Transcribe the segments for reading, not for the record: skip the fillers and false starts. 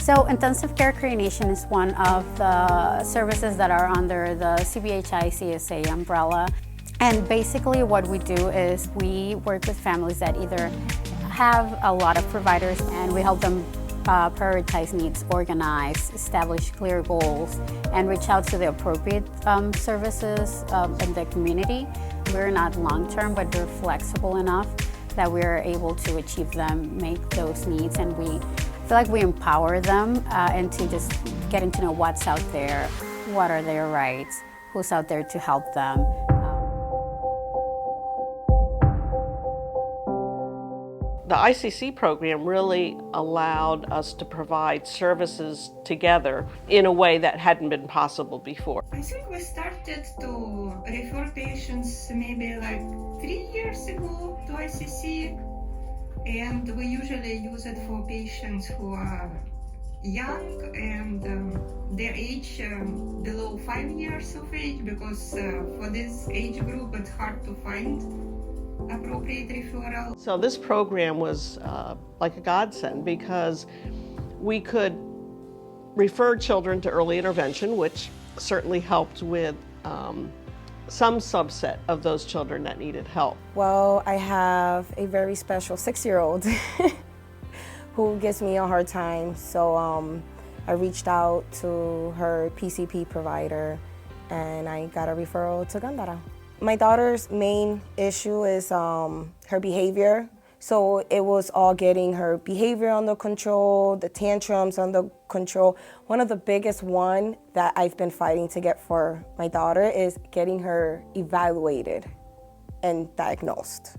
So intensive care coordination is one of the services that are under the CBHI CSA umbrella. And basically what we do is we work with families that either have a lot of providers, and we help them prioritize needs, organize, establish clear goals, and reach out to the appropriate services in the community. We're not long-term, but we're flexible enough that we're able to achieve them, make those needs, and we feel like we empower them into just getting to know what's out there, what are their rights, who's out there to help them. The ICC program really allowed us to provide services together in a way that hadn't been possible before. I think we started to refer patients maybe like 3 years ago to ICC, and we usually use it for patients who are young and their age below 5 years of age, because for this age group it's hard to find appropriate referral. So this program was like a godsend, because we could refer children to early intervention, which certainly helped with some subset of those children that needed help. Well, I have a very special 6-year-old who gives me a hard time, so I reached out to her PCP provider and I got a referral to Gándara. My daughter's main issue is her behavior. So it was all getting her behavior under control, the tantrums under control. One of the biggest one that I've been fighting to get for my daughter is getting her evaluated and diagnosed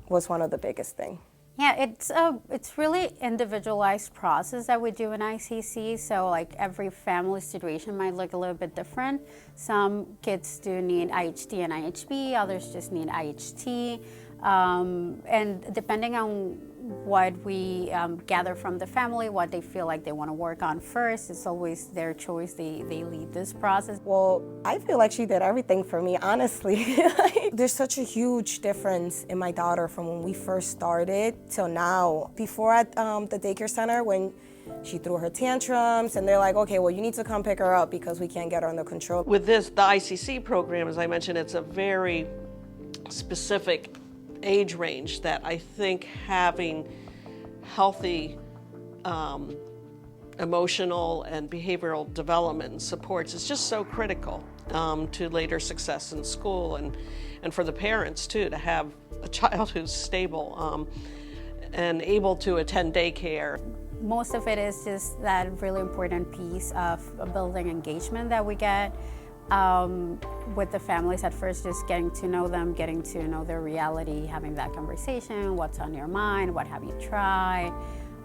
was one of the biggest things. Yeah, it's really individualized process that we do in ICC. So like every family situation might look a little bit different. Some kids do need IHT and IHB, others just need IHT. And depending on what we gather from the family, what they feel like they want to work on first, it's always their choice. They lead this process. Well, I feel like she did everything for me, honestly. There's such a huge difference in my daughter from when we first started till now. Before at the daycare center, when she threw her tantrums, and they're like, okay, well, you need to come pick her up because we can't get her under control. With this, the ICC program, as I mentioned, it's a very specific age range that I think having healthy emotional and behavioral development and supports is just so critical to later success in school, and for the parents too, to have a child who's stable and able to attend daycare. Most of it is just that really important piece of building engagement that we get with the families at first, just getting to know them, getting to know their reality, having that conversation, what's on your mind, what have you tried,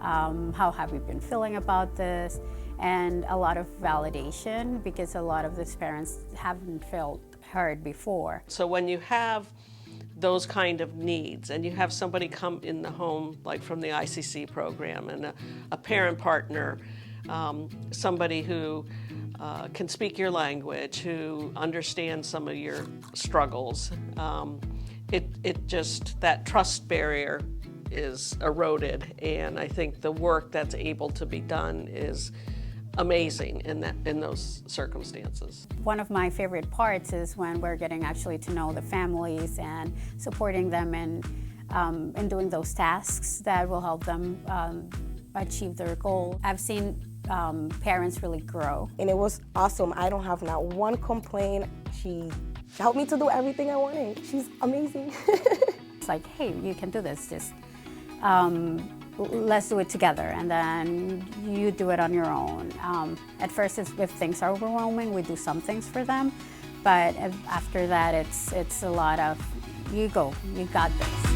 how have you been feeling about this, and a lot of validation, because a lot of these parents haven't felt heard before. So when you have those kind of needs and you have somebody come in the home, like from the ICC program, and a parent partner, somebody who can speak your language, who understands some of your struggles, it just, that trust barrier is eroded, and I think the work that's able to be done is amazing in those circumstances. One of my favorite parts is when we're getting actually to know the families and supporting them in doing those tasks that will help them achieve their goal. I've seen parents really grow. And it was awesome. I don't have not one complaint. She helped me to do everything I wanted. She's amazing. It's like, hey, you can do this, just let's do it together, and then you do it on your own. At first, if things are overwhelming, we do some things for them, but after that, it's a lot of, you go, you got this.